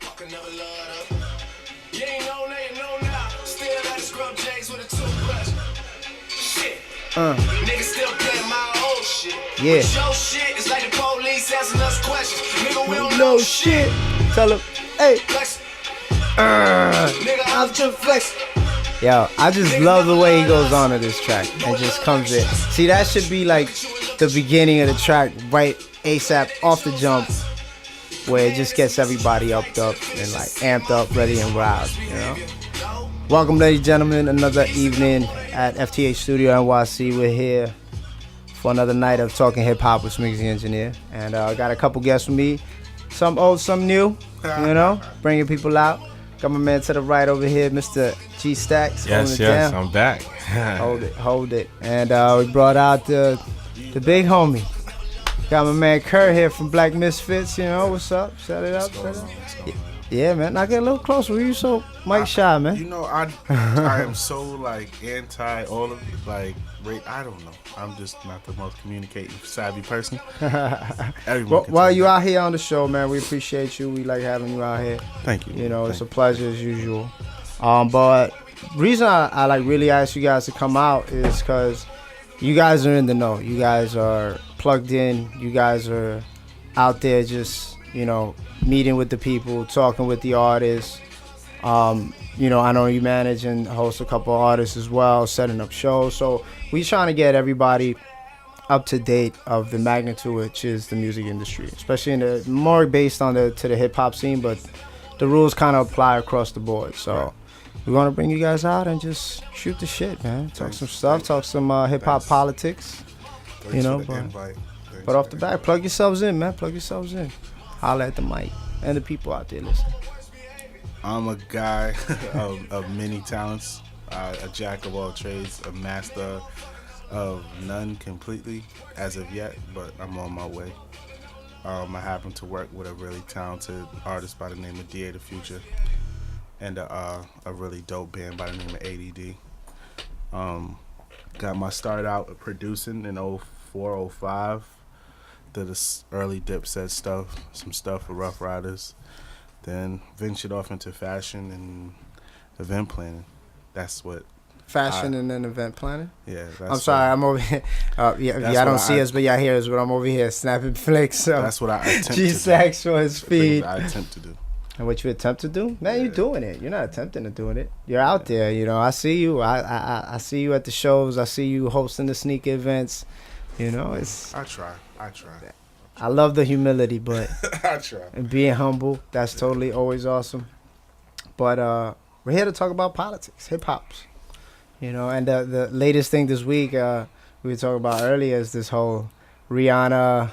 You ain't know now, you know now. Still at scrub J's with a toothbrush. Shit. Niggas still playing my old shit. Yeah. But your shit is like the police asking us questions. Nigga, we don't No know shit. Tell him, hey. Flex. Nigga, I'm just flexing. Yo, I just love the way he goes on to this track and just comes in. See, that should be like the beginning of the track, right ASAP off the jump, where it just gets everybody upped up and like amped up, ready and wild, you know? Welcome, ladies and gentlemen, another evening at FTH Studio NYC. We're here for another night of talking hip hop with Smigs The Engineer, and I got a couple guests with me, some old, some new, you know, bringing people out. Got my man to the right over here, Mr. G Stacks. Yes, down. I'm back. Hold it. And we brought out the big homie. Got my man Kerr here from Black Misfits. You know what's up? Set it up. Yeah, man. Now get a little closer. You so mic shy, man. You know, I am so like anti all of it. Like, I don't know. I'm just not the most communicating savvy person. Well, while you out here on the show, man, we appreciate you. We like having you out here. Thank you. You know, it's a pleasure as usual. But reason I like really asked you guys to come out is because you guys are in the know. You guys are plugged in. You guys are out there just, you know, meeting with the people, talking with the artists. You know, I know you manage and host a couple of artists as well, setting up shows. So we trying to get everybody up to date of the magnitude which is the music industry, especially in the more based on the hip hop scene, but the rules kind of apply across the board. So we want to bring you guys out and just shoot the shit, man. Talk some stuff, talk some hip hop politics. You know, but off the back, plug yourselves in, man. Plug yourselves in. Holla at the mic and the people out there listening. I'm a guy of many talents, a jack of all trades, a master of none completely as of yet, but I'm on my way. I happen to work with a really talented artist by the name of DA The Future and a really dope band by the name of ADD. Got my start out producing in 04, 05. Did this early Dipset stuff, some stuff for Rough Riders. Then ventured off into fashion and event planning. That's what. Fashion and then event planning? Yeah. I'm sorry, I'm over here. Y'all don't see us, but y'all hear us, but I'm over here snapping flicks. So that's what I attempt to do. G-Sax for his feed. I attempt to do. And what you attempt to do? Man, you're doing it. You're not attempting to doing it. You're out there, you know. I see you. I see you at the shows. I see you hosting the sneaker events. You know, it's... I try. I love the humility, but I try. And being humble, that's totally always awesome. But we're here to talk about politics, hip hops, you know. And the latest thing this week we were talking about earlier is this whole Rihanna.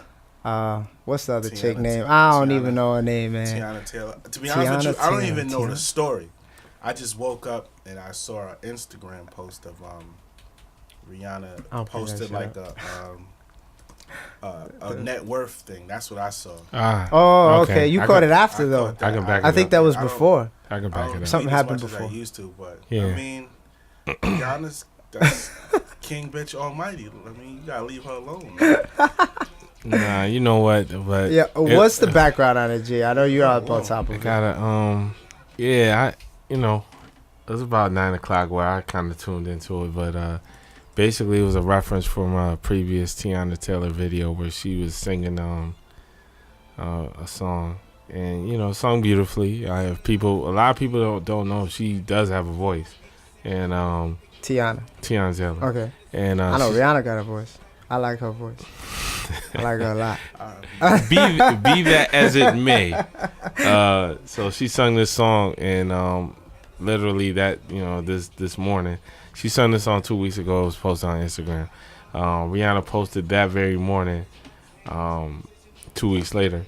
What's the other chick name? I don't even know her name, man. Tiana Taylor. To be honest with you, I don't even know the story. I just woke up and I saw an Instagram post of Rihanna posted like a net worth thing. That's what I saw. Okay. You caught it after though. I think that was before. I can back it up. Something happened before. I used to, but yeah. I mean, Rihanna's that's King Bitch Almighty. I mean, you gotta leave her alone. Nah, you know what? But yeah, what's the background on it, G? I know you're up on top of it. It was about 9:00 where I kind of tuned into it, but basically it was a reference from a previous Tiana Taylor video where she was singing a song, and sung beautifully. A lot of people don't know she does have a voice, and Tiana Taylor. Okay, and I know Rihanna got a voice. I like her voice. I like her a lot. Be that as it may. So she sung this song, and literally that this morning. She sung this song 2 weeks ago. It was posted on Instagram. Rihanna posted that very morning, 2 weeks later,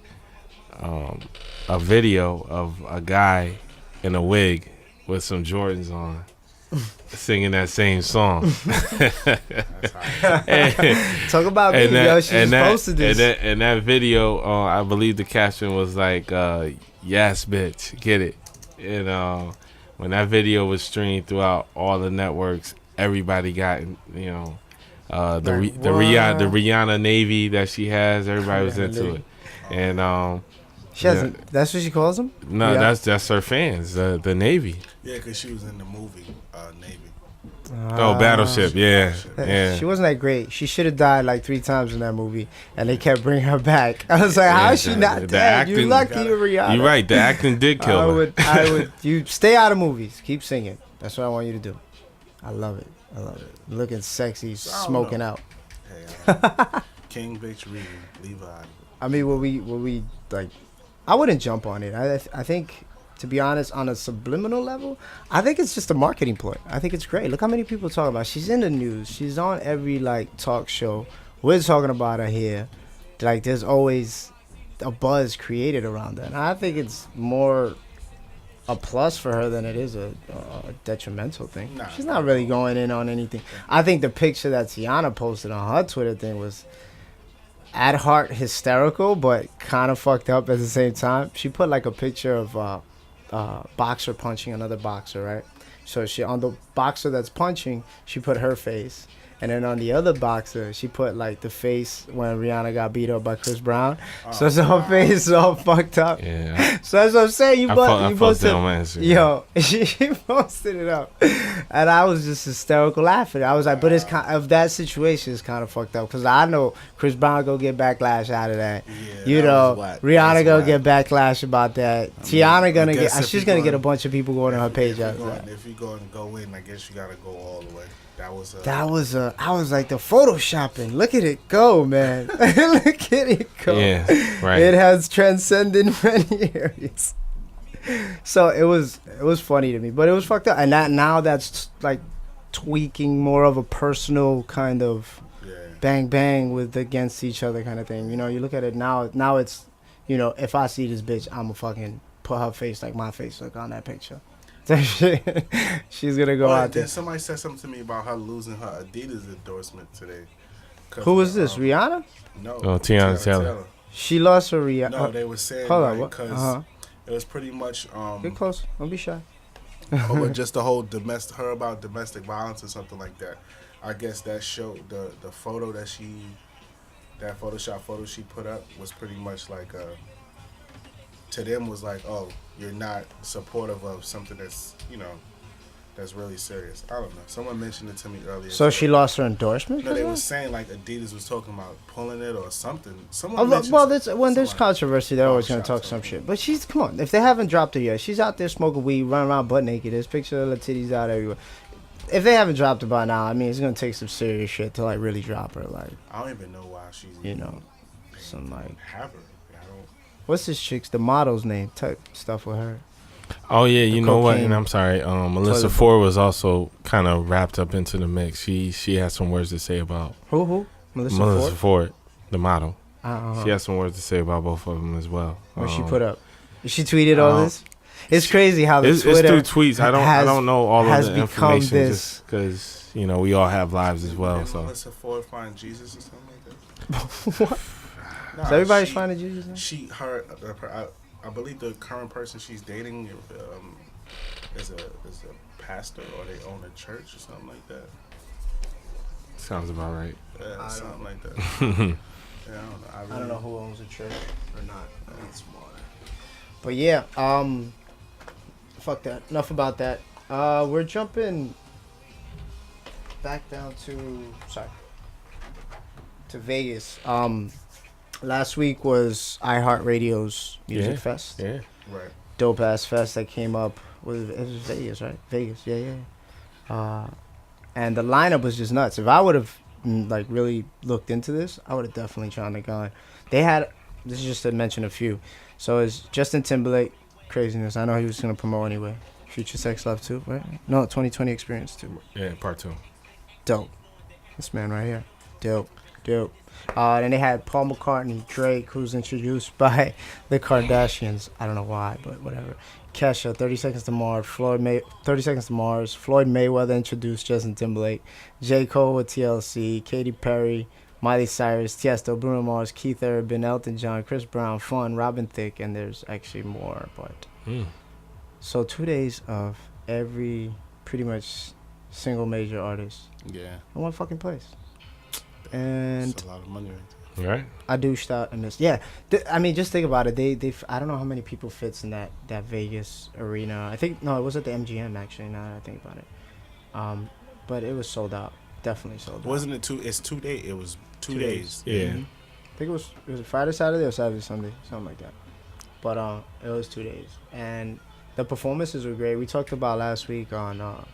a video of a guy in a wig with some Jordans on singing that same song. Talk about me, yo. She just posted this. And that video, I believe the caption was like, yes, bitch, get it. And when that video was streamed throughout all the networks, everybody got, the Rihanna Navy that she has, everybody was into it. And She hasn't. That's what she calls them. No, Yeah. that's her fans, the Navy. Yeah, because she was in the movie Navy. Oh, Battleship. Yeah, Yeah, yeah. She wasn't that great. She should have died like 3 times in that movie, and they kept bringing her back. I was like, how is she not the dead? You acting- lucky, Rihanna. You're right. The acting did kill her. I would. You stay out of movies. Keep singing. That's what I want you to do. I love it. Looking sexy, smoking know. out. Hey, King Bitch reading. Leave her out of it. I mean, will we like? I wouldn't jump on it. I think, to be honest, on a subliminal level, I think it's just a marketing ploy. I think it's great. Look how many people talk about it. She's in the news. She's on every like talk show. We're talking about her here. Like, there's always a buzz created around that. And I think it's more a plus for her than it is a detrimental thing. Nah, She's not really going in on anything. I think the picture that Tiana posted on her Twitter thing was at heart hysterical, but kind of fucked up at the same time. She put like a picture of boxer punching another boxer, right? So she, on the boxer that's punching, she put her face, and then on the other boxer, she put like the face when Rihanna got beat up by Chris Brown. So her face is all fucked up. Yeah. So that's what I'm saying. I posted it on my Instagram. Yo, she posted it up, and I was just hysterical laughing. I was like, but it's kind of that situation is kind of fucked up because I know Chris Brown go get backlash out of that. Yeah, You that know, was whack. Rihanna That's gonna whack. get backlash about that. Tiana gonna guess get. if She's you gonna going- get a bunch of people going on her page after that. If you're going to go in, I guess you got to go all the way. That was I was like the photoshopping. Look at it go, man. Look at it go. Yeah, right. It has transcended many areas. So it was funny to me, but it was fucked up. And now that's like tweaking more of a personal kind of bang bang with against each other kind of thing. You know, you look at it now it's, you know, if I see this bitch, I'ma fucking put her face like my face look on that picture. She's gonna go out there. Somebody said something to me about her losing her Adidas endorsement today. Who was this? Rihanna? No. Oh, Tiana Taylor. She lost her Rihanna. No, they were saying Hold on, like, what? because it was pretty much Get close. Don't be shy. just the whole her about domestic violence or something like that. I guess that showed the photo that Photoshop photo she put up was pretty much like to them was like, oh, you're not supportive of something that's, you know, that's really serious. I don't know. Someone mentioned it to me earlier. So she lost her endorsement? No, for they that? were saying like Adidas was talking about pulling it or something. Someone Oh, mentioned well, something. when there's Someone- controversy, they're always gonna Shout talk out some to shit. But come on, if they haven't dropped her yet, she's out there smoking weed, running around butt naked. There's pictures of her titties out everywhere. If they haven't dropped her by now, I mean, it's gonna take some serious shit to like really drop her. Like, I don't even know why she's you even know, some like, have her. I don't. what's this chick's the model's name? Type stuff with her. Oh yeah, you know what? cocaine. And I'm sorry, Melissa Toilet Ford was also kind of wrapped up into the mix. She had some words to say about Who? Melissa Ford. Ford, the model. Uh-huh. She had some words to say about both of them as well. What she put up? She tweeted all this. It's crazy how the It's Twitter through tweets. I don't know all has of the become information this. just because you know we all have lives as well. Did So Melissa Ford find Jesus or something like that? What? Nah, So everybody's she- finding Jesus now? I believe the current person she's dating is a pastor or they own a church or something like that. sounds about right. Yeah, something like that. Yeah, I don't know. I don't know who owns a church or not. That's water. But yeah, fuck that. Enough about that. We're jumping back down to Vegas. Last week was iHeartRadio's Music Fest. Yeah. Right. Dope ass fest that came up. It was Vegas, right? Vegas, yeah. And the lineup was just nuts. If I would have like really looked into this, I would have definitely tried to go. They had, this is just to mention a few. So it's Justin Timberlake, Craziness. I know he was gonna promote anyway. Future Sex Love 2, right? No, 2020 Experience 2. Yeah, part 2. Dope. This man right here. Dope. Then they had Paul McCartney, Drake, who's introduced by the Kardashians. I don't know why, but whatever. Kesha, 30 Seconds to Mars, 30 Seconds to Mars. Floyd Mayweather introduced Justin Timberlake. J. Cole with TLC, Katy Perry, Miley Cyrus, Tiesto, Bruno Mars, Keith Urban, Elton John, Chris Brown, Fun, Robin Thicke, and there's actually more. But so 2 days of every pretty much single major artist Yeah. in one fucking place. And That's a lot of money right there. Right. I douched out and missed. Yeah, I mean, just think about it. They I don't know how many people fits in that Vegas arena. I think no, it was at the MGM actually. Now that I think about it, but it was sold out. Definitely sold out. Wasn't it two? It's 2 days. It was 2 days. Yeah. I think it was Friday, Saturday, or Saturday, Sunday, something like that. But it was 2 days, and the performances were great. We talked about last week on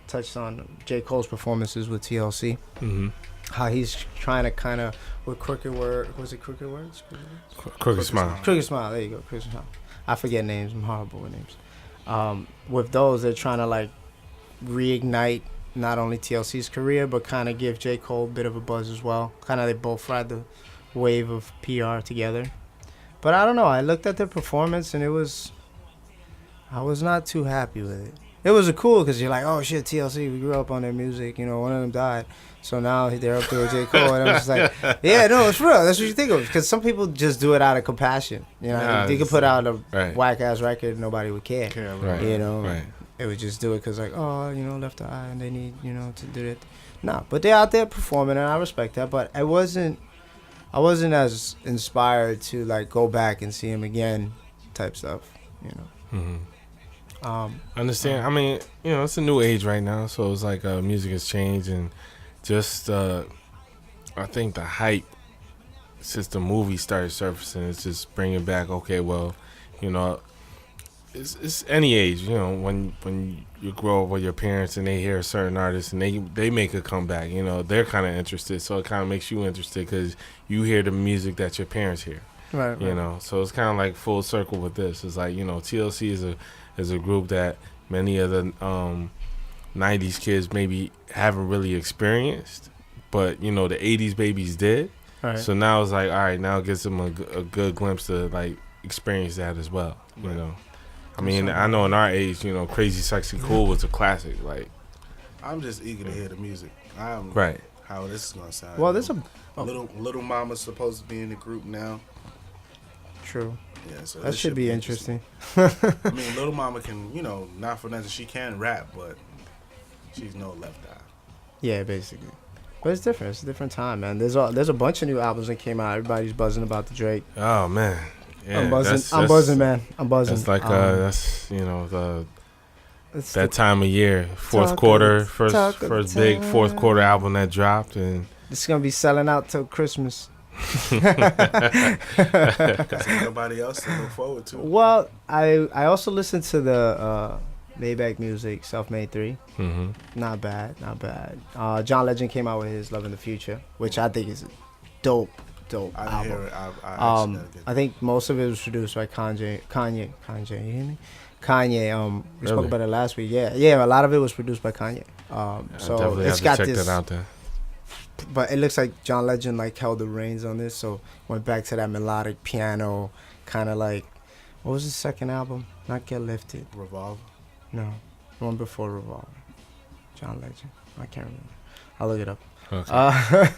touched on J. Cole's performances with TLC. Mm-hmm. How he's trying to kind of with crooked word. Was it crooked words? Crooked Smile. Crooked Smile. There you go. Crooked Smile. I forget names. I'm horrible with names. With those, they're trying to like reignite not only TLC's career, but kind of give J. Cole a bit of a buzz as well. Kind of they both ride the wave of PR together. But I don't know. I looked at their performance and I was not too happy with it. It was cool because you're like, oh shit, TLC, we grew up on their music. You know, one of them died. So now they're up there with J. Cole. And I'm just like, yeah, no, it's real. That's what you think of. Because some people just do it out of compassion. You know, Nah, they could put out a right. whack-ass record and nobody would care. Right. You know, Right. they would just do it because like, oh, you know, left eye and they need, you know, to do it. Nah, but they're out there performing and I respect that. But I wasn't as inspired to like go back and see him again type stuff, you know. Mm-hmm. Understand. I mean, you know, it's a new age right now, so it's like music has changed, and just I think the hype since the movie started surfacing is just bringing back. Okay, well, you know, it's any age. You know, when you grow up with your parents and they hear a certain artist and they make a comeback, you know, they're kind of interested. So it kind of makes you interested because you hear the music that your parents hear. Right. You know, so it's kind of like full circle with this. It's like, you know, TLC is a group that many of the 90s kids maybe haven't really experienced, but, you know, the 80s babies did. Right. So now it's like, all right, now it gives them a good glimpse to, like, experience that as well, you know. I mean, I know in our age, you know, Crazy Sexy Cool was a classic. Like, I'm just eager to hear the music. Right. How this is gonna sound. Well, there's Little Mama's supposed to be in the group now. True. Yeah, so That should be interesting. I mean, Little Mama can, you know, not for nothing, she can rap, but she's no Left Eye. Yeah, basically. But it's different. It's a different time, man. There's a bunch of new albums that came out. Everybody's buzzing about the Drake. oh, man. Yeah, I'm buzzing. I'm buzzing, man. I'm buzzing. That's like, that's, you know, It's that time of year, fourth quarter, first big fourth quarter album that dropped, and It's gonna be selling out till Christmas. Because ain't nobody else to look forward to. Well, I also listened to the Maybach Music Self-Made 3. mm-hmm. Not bad. John Legend came out with his Love in the Future, which I think is a dope I didn't album. hear it. I actually gotta get I think most of it was produced by Kanye, you hear me? Kanye, we spoke Really? about it last week. Yeah, a lot of it was produced by Kanye. So definitely it's have got to check this, that out there. but it looks like John Legend like held the reins on this, so went back to that melodic piano, kind of like, what was his second album? Not Get Lifted. Revolve. No, one before Revolver. John Legend. I can't remember. I'll look it up. Okay.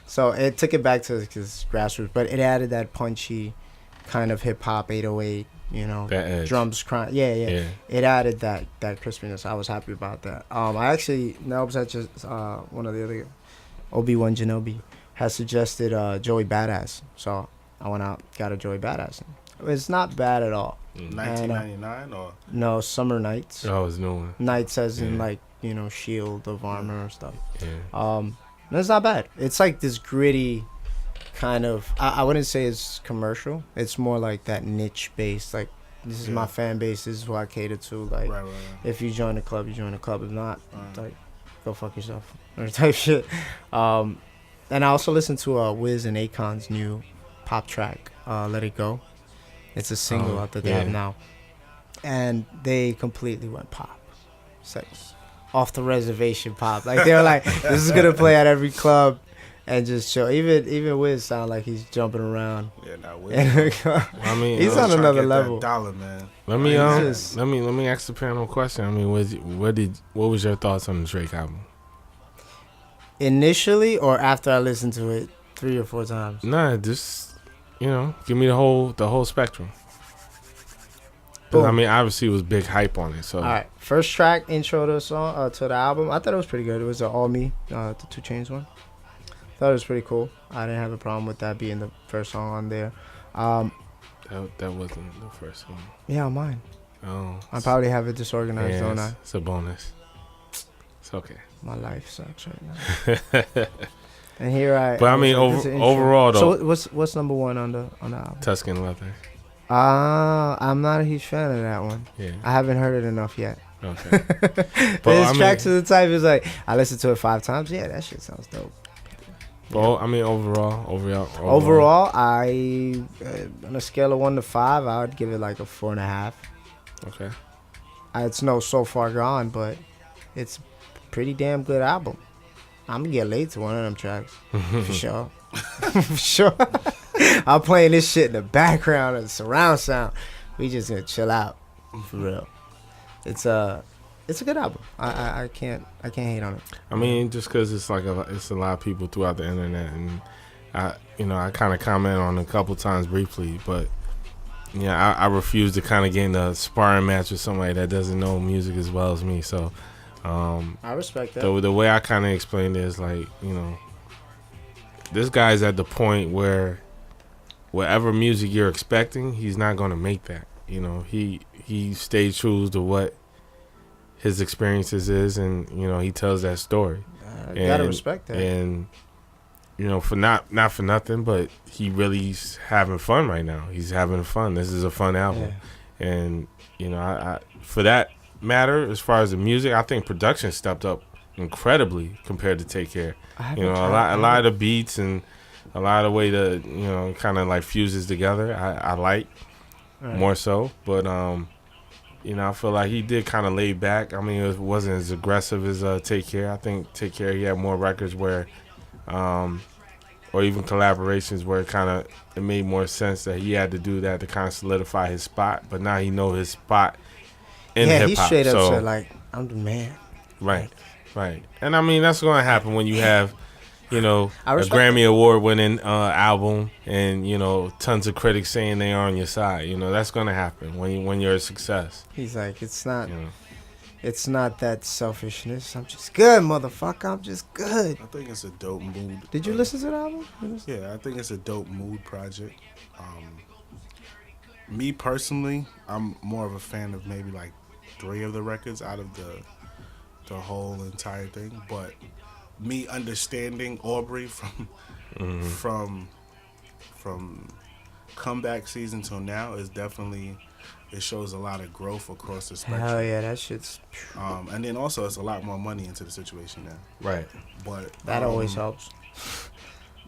So it took it back to his grassroots, but it added that punchy kind of hip hop 808, you know, That edge. drums crying. Yeah. It added that crispiness. I was happy about that. I actually, that was just one of the other, Obi-Wan Kenobi has suggested Joey Badass. So I went out, got a Joey Badass. It's not bad at all. 1999 or No, Summer Nights. Oh, it's new one. Nights as in Yeah. like, you know, shield of armor or stuff. Yeah. It's not bad. It's like this gritty kind of, I wouldn't say it's commercial. It's more like that niche base. Like, this is my fan base. This is what I cater to. Like, right. if you join the club, you join the club. If not, Right. like, go fuck yourself or type shit. And I also listened to Wiz and Akon's new pop track, Let It Go. It's a single out that they have now. And they completely went pop. Sex. Off the reservation pop. Like, they were like, this is going to play at every club and just show. Even Wiz sound like he's jumping around. Yeah, not I mean, he's on another level. $1 man. Let me just- let me ask the panel a question. I mean, what was your thoughts on the Drake album? Initially or after I listened to it 3 or 4 times? Nah, just, you know, give me the whole spectrum. 'Cause, Boom. I mean, obviously it was big hype on it. So All right, first track, intro to the song, to the album. I thought it was pretty good. It was All Me, the 2 Chainz one. Thought it was pretty cool. I didn't have a problem with that being the first song on there. That wasn't the first one. Yeah, on mine. Oh, I probably have it disorganized, don't I? It's a bonus. It's okay. My life sucks right now. And here I. But I mean, overall though. So what's number one on the album? Tuscan Leather. I'm not a huge fan of that one. Yeah. I haven't heard it enough yet. Okay. But his tracks of the type is like I listened to it 5 times. Yeah, that shit sounds dope. Well, I mean, overall, I on a scale of 1 to 5, I would give it like a 4.5. Okay. It's no So Far Gone, but it's a pretty damn good album. I'm gonna get late to one of them tracks for sure. For sure. I'm playing this shit in the background and surround sound. We just gonna chill out for real. It's a good album. I can't hate on it. I mean, just because it's a lot of people throughout the internet, and I kind of comment on it a couple times briefly, but yeah, I refuse to kind of get in a sparring match with somebody that doesn't know music as well as me. So I respect that. The way I kind of explained it is like, this guy's at the point where whatever music you're expecting, he's not gonna make that. He stays true to what his experiences is, and he tells that story. Gotta respect that. And for not for nothing, but he really's having fun right now. He's having fun. This is a fun album, and I for that matter, as far as the music, I think production stepped up incredibly compared to Take Care. A lot of the beats and a lot of the way the kind of like fuses together. I like more so, but I feel like he did kind of lay back. I mean, it wasn't as aggressive as Take Care. I think Take Care, he had more records where, or even collaborations where it made more sense that he had to do that to kind of solidify his spot. But now he know his spot in hip hop. He straight up said like, "I'm the man." Right. And I mean, that's going to happen when you have, a Grammy Award winning album and tons of critics saying they are on your side. That's going to happen when you're a success. He's like, it's not that selfishness. I'm just good, motherfucker. I'm just good. I think it's a dope mood. Did you listen to the album? Yeah, I think it's a dope mood project. Me personally, I'm more of a fan of maybe like 3 of the records out of the whole entire thing, but me understanding Aubrey from comeback season till now is definitely, it shows a lot of growth across the spectrum. Hell yeah, that shit's. And then also it's a lot more money into the situation now. Right. But that always helps.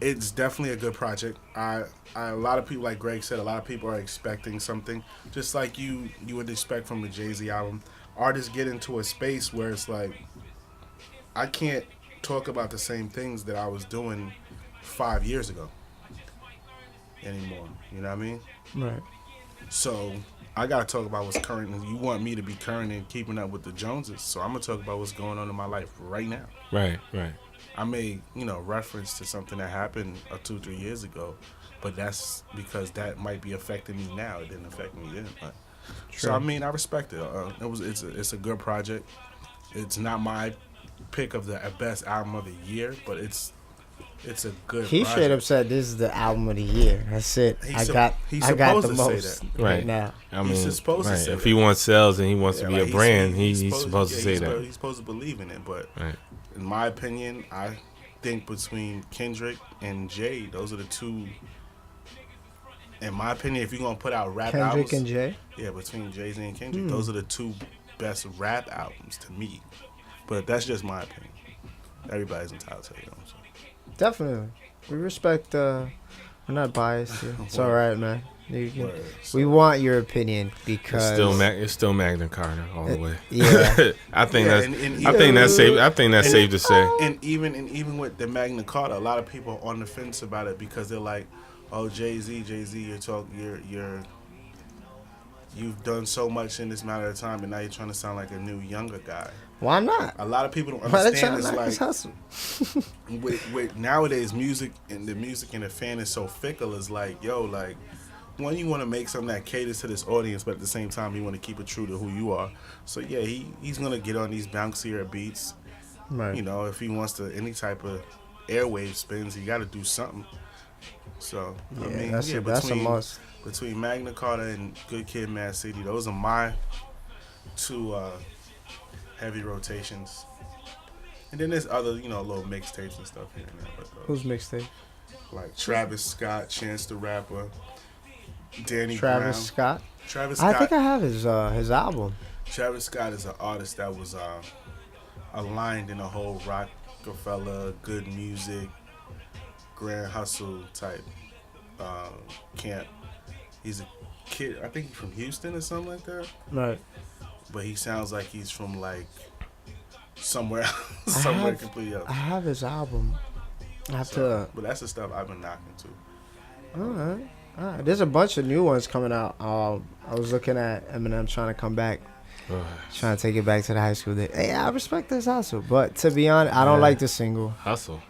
It's definitely a good project. A lot of people, like Greg said, a lot of people are expecting something, just like you would expect from the Jay-Z album. Artists get into a space where it's like, I can't talk about the same things that I was doing 5 years ago anymore. You know what I mean? Right. So I gotta talk about what's current, and you want me to be current and keeping up with the Joneses. So I'm gonna talk about what's going on in my life right now. Right. I may, reference to something that happened 2-3 years ago, but that's because that might be affecting me now. It didn't affect me then. But. So I mean, I respect it. It's a good project. It's not my pick of the best album of the year, but it's a good. He project. straight up said this is the album of the year. That's it. He's I got the to most say that. right now. I mean, he's supposed to say if that. he wants sales and he wants to be a brand, he's supposed to say that. He's supposed to believe in it, but in my opinion, I think between Kendrick and Jay, those are the two. In my opinion, if you're gonna put out rap albums, Kendrick and Jay, yeah, between Jay-Z and Kendrick, those are the 2 best rap albums to me. But that's just my opinion. Everybody's entitled to it. Definitely, we respect. We're not biased here. It's all right, man. We want your opinion because it's still Magna Carta all the way. Yeah, I think that's safe. I think that's safe to say. And even with the Magna Carta, a lot of people are on the fence about it because they're like, "Oh, Jay-Z, you've done so much in this matter of time, and now you're trying to sound like a new younger guy." Why not? A lot of people don't understand. It's hustle. with nowadays music and the fan is so fickle. It's like, yo, like, one, you want to make something that caters to this audience, but at the same time, you want to keep it true to who you are. So yeah, he's gonna get on these bouncier beats. Right. If he wants to any type of airwave spins. You got to do something. So Yeah, I mean, that's a must. Between Magna Carta and Good Kid, Mad City, those are my two heavy rotations. And then there's other, little mixtapes and stuff here and there. But, Who's mixtape? like Travis Scott, Chance the Rapper, Danny Travis Brown. Scott. Travis Scott. I think I have his album. Travis Scott is an artist that was aligned in a whole Rockefeller, good music, grand hustle type camp. He's a kid, I think he's from Houston or something like that. Right. But he sounds like he's from like somewhere completely else. I have his album. I have to. But that's the stuff I've been knocking too. All right. There's a bunch of new ones coming out. I was looking at Eminem trying to come back. Trying to take it back to the high school days. Hey, I respect this hustle, but to be honest, I don't like the single. Hustle.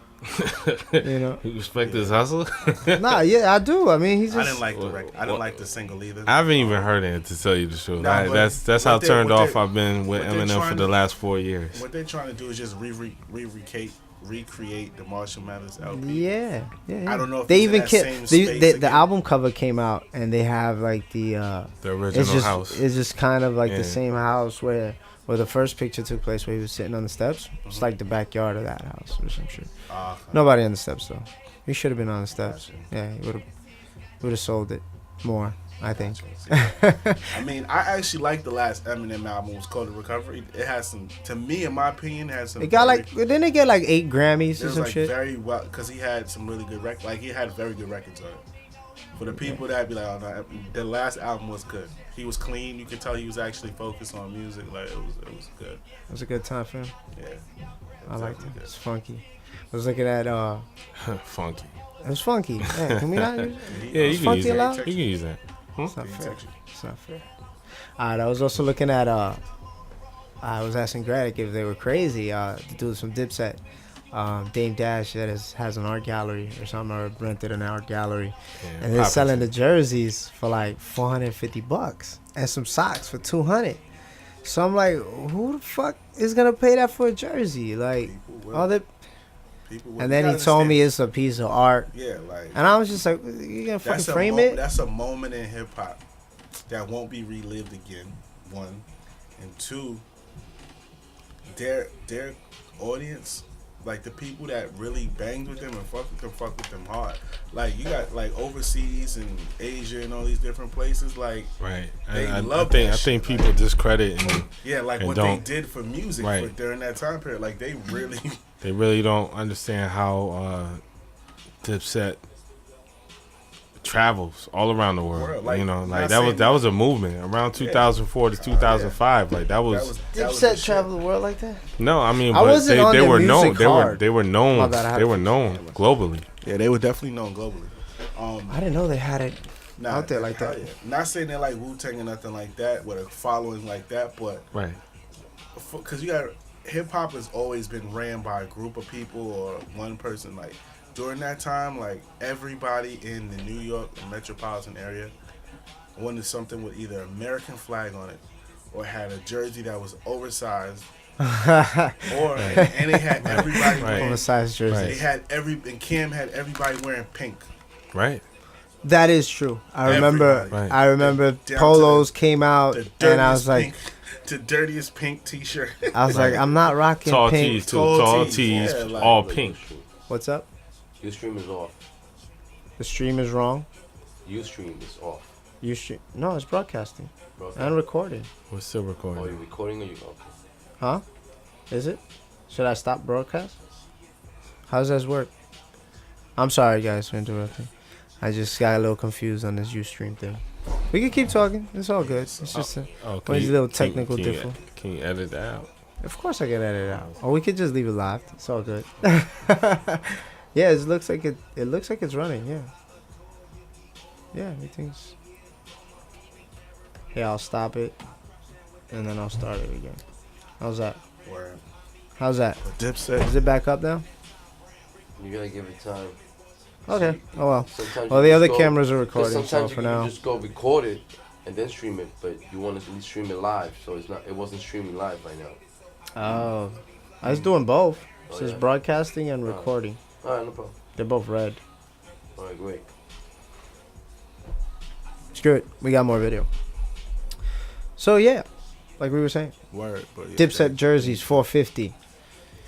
You respect this hustle? Nah, yeah, I do. I mean, he's just. I didn't like the record. I didn't like the single either. I haven't even heard it, to tell you the truth. Nah, That's how turned off I've been with Eminem for the last 4 years. What they're trying to do is just recreate the Marshall Mathers LP. Yeah. I don't know if they it's even in that same space the again. album cover came out and they have like the original house. It's just kind of like the same house where the first picture took place, where he was sitting on the steps. It's like the backyard of that house or some shit. Nobody on the steps though. He should have been on the steps. Yeah, he would have sold it more, I think. I mean, I actually like the last Eminem album. It was called The Recovery. It has some, to me, in my opinion, has some. It got didn't it get like 8 Grammys or it was some like shit? very well, because he had some really good records. Like, he had very good records on it. For the people that be like, oh no, the last album was good. He was clean. You could tell he was actually focused on music. Like, it was good. It was a good time for him. Yeah. I liked it. It's funky. I was looking at Funky. it was funky. Yeah, can we not use it? Yeah, you can funky use that. allowed? You can use that. It's not fair. It's not fair. Alright, I was also looking at I was asking Greg if they were crazy to do some Dipset. Dame Dash that has an art gallery or something, or rented an art gallery, and they're selling the jerseys for like $450 and some socks for $200. So I'm like, who the fuck is gonna pay that for a jersey? Like, all the and then he told me it's a piece of art. Yeah, like, and I was just like, you gonna fucking frame it? That's a moment in hip hop that won't be relived again. 1 and 2. Their audience, like the people that really banged with them and fuck with them hard. Like, you got like overseas and Asia and all these different places. Like, right, they I love think that shit. people discredit and like and what don't. they did for music during that time period. Like, they really don't understand how Dipset travels all around the world. Like, that was a movement around 2004 to 2005. Like that was Dipset travel the world like that? No, I mean, I but wasn't on they their were known. music hard. They were known. My bad, I had they to were fix known globally. Yeah, they were definitely known globally. I didn't know they had it out there like that. Yeah. Not saying they're like Wu-Tang or nothing like that, with a following like that, but right, because you got hip hop has always been ran by a group of people or one person. Like, during that time, like, everybody in the New York metropolitan area wanted something with either American flag on it or had a jersey that was oversized. And they had everybody wearing oversized jersey. They had and Cam had everybody wearing pink. Right. That is true. I remember polos came out and I was like, the dirtiest pink T-shirt. I was like, I'm not rocking tall pink. Tees, tall tees, all pink. What's up? Ustream is off. The stream is wrong. Ustream is off. Ustream? No, it's broadcasting and recording. We're still recording. Oh, you're recording or you okay? Huh? Is it? Should I stop broadcast? How does this work? I'm sorry, guys, for interrupting. I just got a little confused on this Ustream thing. We can keep talking. It's all good. It's just a little technical difference. Can you edit that out? Of course I can edit it out. Or we could just leave it live. It's all good. Yeah, it looks like it's running. Yeah. Yeah, everything's. Yeah, I'll stop it, and then I'll start it again. How's that? Word. How's that? Dipset. Is it back up now? You gotta give it time. Okay. Oh well. Sometimes Well, the other cameras are recording, so sometimes for you now. can just go record it and then stream it, but you want to stream it live, so it wasn't streaming live right now. Oh, I was doing both. Oh, So it's yeah. broadcasting and recording. All right, no problem. They're both red. All right, great. Screw it. We got more video. So yeah, like we were saying, Word, but yeah, Dipset jerseys $450.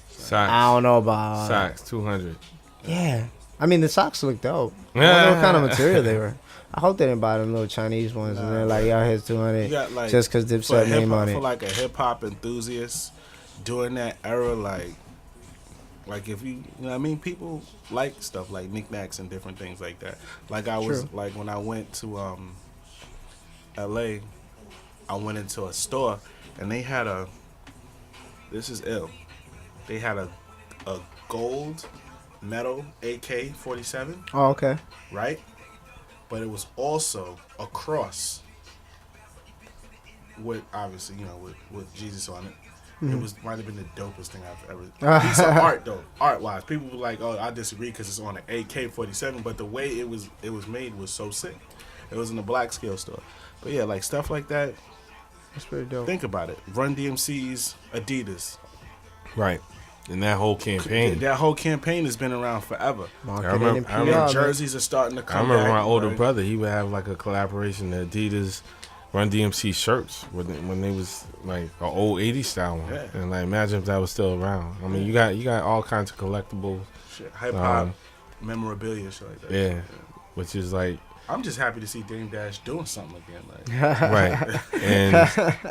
Socks. I don't know about Socks, 200. Yeah, I mean the socks look dope. I wonder what kind of material they were. I hope they didn't buy them little Chinese ones and they're like, "Yo, here's 200." You got, like, just because for Dipset name on for it. like a hip hop enthusiast during that era, like if you know what I mean, people like stuff like knickknacks and different things like that. Like I was True. like when I went to LA, I went into a store and they had this is ill. They had a gold metal AK-47, Oh, okay. right? But it was also a cross with obviously, with Jesus on it. Mm-hmm. It might have been the dopest thing I've ever. Piece of art though, art wise. People were like, "Oh, I disagree because it's on an AK-47," but the way it was made was so sick. It was in a black scale store. But yeah, like stuff like that. That's pretty dope. Think about it. Run DMC's Adidas. Right. And that whole campaign. That whole campaign has been around forever. Marketing and I remember- PR, man. Jerseys are starting to I come remember back, my older right? brother, he would have like a collaboration, the Adidas Run DMC shirts when they was like an old 80s style one. Yeah. And like imagine if that was still around. I mean, you got all kinds of collectibles. Shit, hip hop, memorabilia, shit like that. Yeah. Which is like I'm just happy to see Dame Dash doing something again. Like, right. And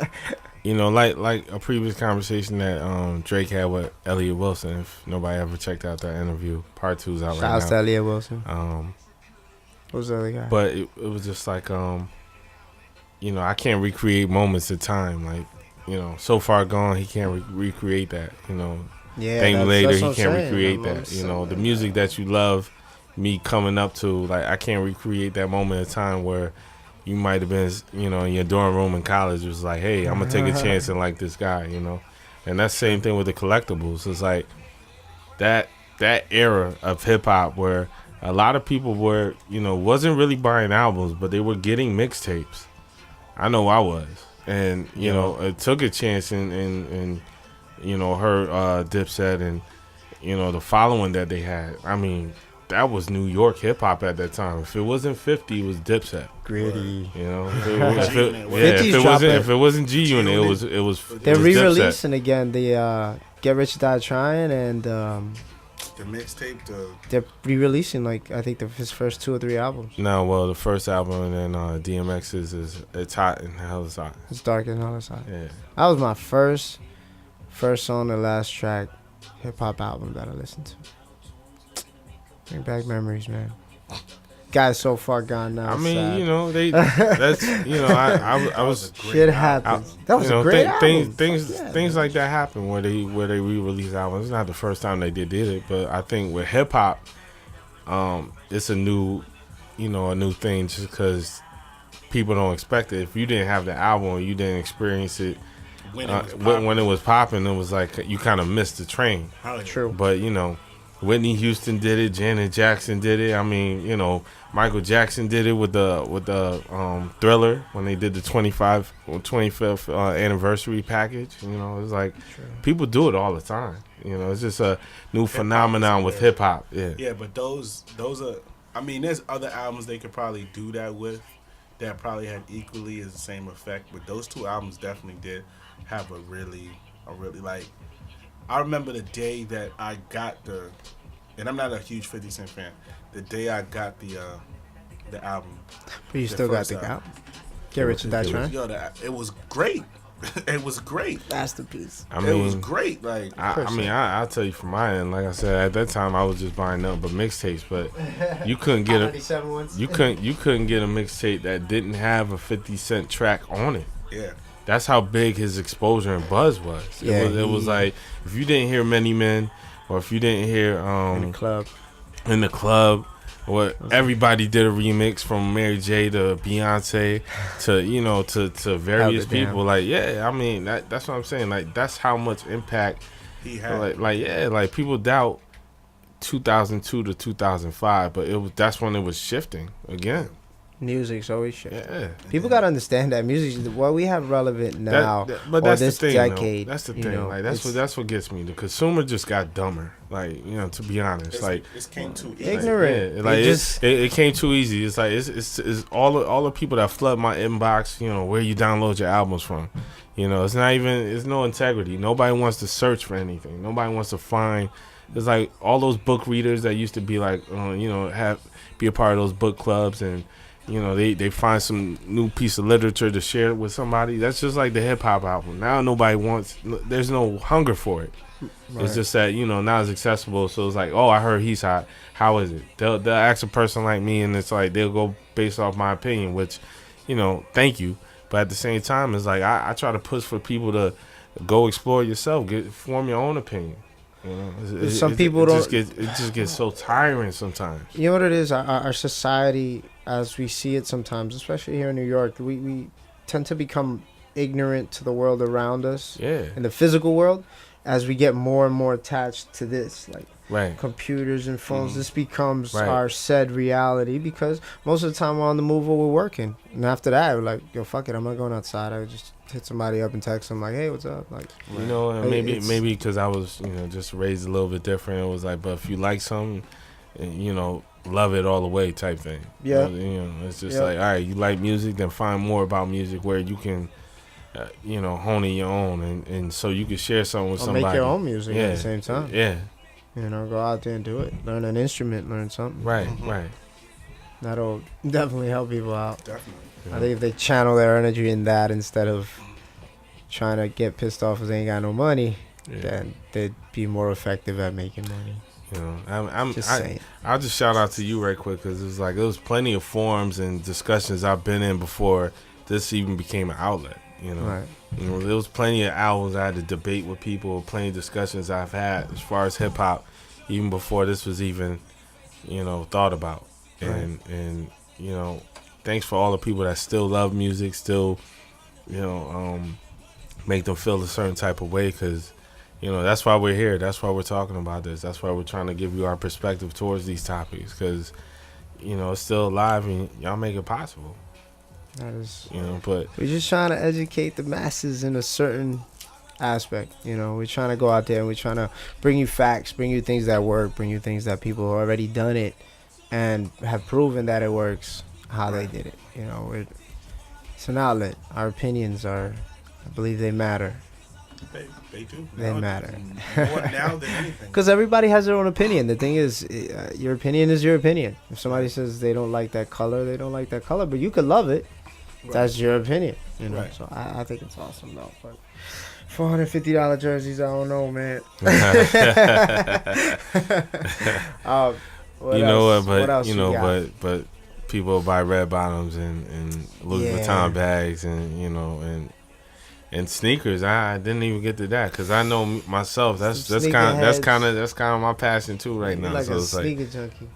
you know, like a previous conversation that Drake had with Elliot Wilson. If nobody ever checked out that interview, part 2's out Shout right out now. to Elliot Wilson. What was the other guy? But it was just like you know, I can't recreate moments of time. Like, you know, so far gone, he can't recreate that. You know, Yeah, Thank later, that's he what I'm can't saying. recreate I'm that. You know, the saying music that you love, me coming up to, like, I can't recreate that moment of time where you might have been, you know, in your dorm room in college. It was like, hey, I'm gonna take a chance and like this guy, you know. And that's the same thing with the collectibles. It's like that era of hip hop where a lot of people were, you know, wasn't really buying albums, but they were getting mixtapes. I know I was, and you know, it took a chance and you know, her Dipset and you know the following that they had. I mean, that was New York hip hop at that time. If it wasn't 50, it was Dipset. Gritty. You know, if it wasn't G Unit, it was. They're it was re-releasing again the Get Rich or Die Trying, and the mixtape, they're re-releasing like I think his first 2 or 3 albums. No, well, the first album and then DMX's is It's Hot and Hell is Hot. It's dark and all side. Yeah. That was my first song and last track hip hop album that I listened to. Bring back memories, man. Guy's so far gone now. I it's mean, sad. you know, that's you know, I was. Shit happens. That was you know, a great album. Things like that happen where they re-release albums. It's not the first time they did it, but I think with hip hop, it's a new thing just because people don't expect it. If you didn't have the album, or you didn't experience it when it was popping, it was like you kind of missed the train. True. But you know, Whitney Houston did it, Janet Jackson did it. I mean, you know, Michael Jackson did it with the Thriller when they did the 25th anniversary package. You know, it's like people do it all the time. You know, it's just a new phenomenon with hip hop. Yeah. Yeah, but those are. I mean, there's other albums they could probably do that with, that probably had equally as the same effect. But those 2 albums definitely did have a really like. I remember the day that I got and I'm not a huge 50 Cent fan. The day I got the album. But you the still got first the album. album. Get Rich or Die Trying. It was great. It was great. Masterpiece. I mean, it was great. Like I'll tell you from my end. Like I said, at that time I was just buying nothing but mixtapes. But you couldn't get you couldn't get a mixtape that didn't have a 50 Cent track on it. Yeah. That's how big his exposure and buzz was. It was like if you didn't hear Many Men, or if you didn't hear in the club, or everybody did a remix from Mary J to Beyonce to various people. Like I mean that's what I'm saying. Like that's how much impact he had. Like people doubt 2002 to 2005, but that's when it was shifting again. Music's always shifting. Yeah. People gotta understand that music. What we have relevant now, But or that's this the thing, decade. though. That's the you thing. know, Like that's what gets me. The consumer just got dumber. Like, you know, to be honest, like it came too easy. ignorant. yeah, like It just it came too easy. It's like it's all the people that flood my inbox. You know, where you download your albums from. You know, it's not even. It's no integrity. Nobody wants to search for anything. Nobody wants to find. It's like all those book readers that used to be like, you know, be a part of those book clubs, and you know they find some new piece of literature to share with somebody. That's just like the hip hop album. Now nobody wants. There's no hunger for it. Right. It's just that, you know, not as accessible. So it's like, oh, I heard he's hot. How is it? They'll ask a person like me, and it's like they'll go based off my opinion, which, you know, thank you. But at the same time, it's like I try to push for people to go explore yourself, form your own opinion. You know, Some people don't. It just gets so tiring sometimes. You know what it is? Our society, as we see it sometimes, especially here in New York, we tend to become ignorant to the world around us. Yeah. In the physical world, as we get more and more attached to this, like Right. computers and phones, this becomes Right. our said reality, because most of the time we're on the move or we're working. And after that, we're like, yo, fuck it, I'm not going outside. I just hit somebody up and text them like, hey, what's up? Like, You know, and Like, maybe because I was, you know, just raised a little bit different. It was like, but if you like something, you know, love it all the way type thing. Yeah. You know, it's just Yeah. like, all right, you like music, then find more about music where you can, you know, hone in your own, and so you can share something with or somebody. make your own music Yeah. at the same time. Yeah. You know, go out there and do it. Learn an instrument, learn something. Right. Right. That'll definitely help people out. Definitely. I think if they channel their energy in that instead of trying to get pissed off because they ain't got no money, Yeah. then they'd be more effective at making money. You know, Just saying. I'll just shout out to you right quick, because it's like there was plenty of forums and discussions I've been in before this even became an outlet. You know, Right. you know, there was plenty of albums I had to debate with people, plenty of discussions I've had as far as hip hop, even before this was even, you know, thought about. And you know, thanks for all the people that still love music, still, you know, make them feel a certain type of way, because, you know, that's why we're here. That's why we're talking about this. That's why we're trying to give you our perspective towards these topics, because, you know, it's still alive and y'all make it possible. That is. You know, but We're just trying to educate the masses in a certain aspect. You know, we're trying to go out there and we're trying to bring you facts, bring you things that work, bring you things that people have already done it and have proven that it works, how they did it. You know, it's an outlet. Our opinions are, I believe they matter. They do. They Now- matter. More now than anything. Because everybody has their own opinion. The thing is, your opinion is your opinion. If somebody says they don't like that color, they don't like that color. But you could love it. Right. That's your opinion. You know. Right. So I think it's awesome though. But $450 jerseys, I don't know, man. What you know else? what? What But else you know, got? but people buy red bottoms and Louis Yeah. Vuitton bags, and you know, and sneakers. I didn't even get to that, because I know myself. That's Some kind sneakerheads. of my passion too right You're now. like So a it's like, sneaker junkie.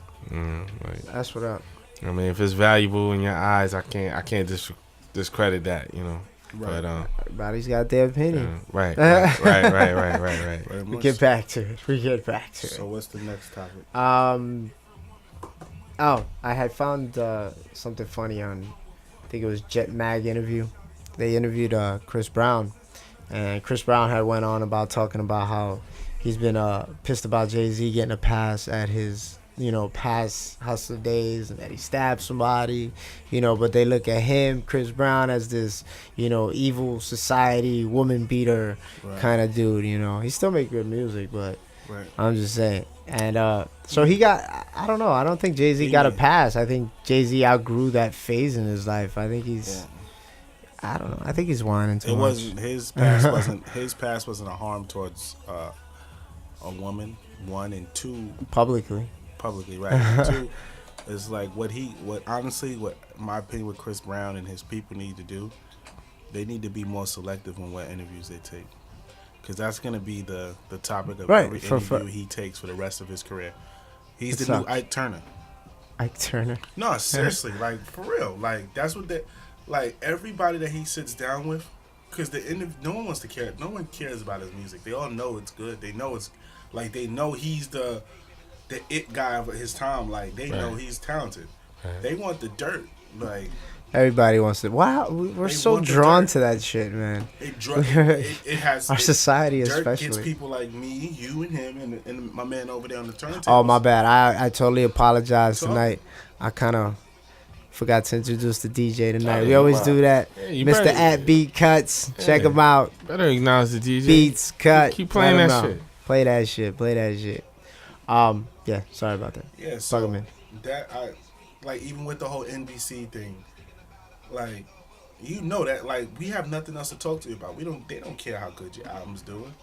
like, That's what up. I mean, if it's valuable in your eyes, I can't discredit that, you know. Right. But Everybody's got their opinion. right. Very We much get so. back to it. We get back to it. So what's the next topic? Oh, I had found something funny on, I think it was Jet Mag interview. They interviewed Chris Brown, and Chris Brown had went on about talking about how he's been pissed about Jay-Z getting a pass at his, you know, past hustler days, and that he stabbed somebody, you know, but they look at him, Chris Brown, as this, you know, evil society woman beater Right. kind of dude, you know. He still make good music, but Right. I'm just saying. And so he got, I don't know, I don't think Jay-Z got a pass. I think Jay-Z outgrew that phase in his life. I think he's, I don't know, I think he's whining too It much. wasn't his past. His past wasn't a harm towards a woman. One, and two, Publicly. publicly, right? And two is like what my opinion, what Chris Brown and his people need to do. They need to be more selective on what interviews they take, because that's going to be the topic of Right, every for- interview he takes for the rest of his career. He's It the new sucks. Ike Turner. Ike Turner. No, seriously, like for real, like that's what they, like everybody that he sits down with, because no one wants to care. No one cares about his music. They all know it's good. They know it's like they know he's the it guy of his time. Like they know he's talented. Right. They want the dirt. Like Everybody wants to. Wow, we're They so want the drawn dirt. to that shit, man. it has Our society, Dirt gets especially. people like me, you, and him, and my man over there on the turntable. Oh, my bad. I totally apologize Talk. tonight. I kind of forgot to introduce the DJ tonight. Yeah, We always wow. do that. Yeah, you Mr. better- At Beat Cuts. Check Yeah. him out. Better acknowledge the DJ. Beats Cut. Keep playing Let 'em that know. shit. Play that shit. Play that shit. Yeah. Sorry about that. Yeah, Plug so 'em in. that I like even with the whole NBC thing, like you know that like we have nothing else to talk to you about. They don't care how good your album's doing.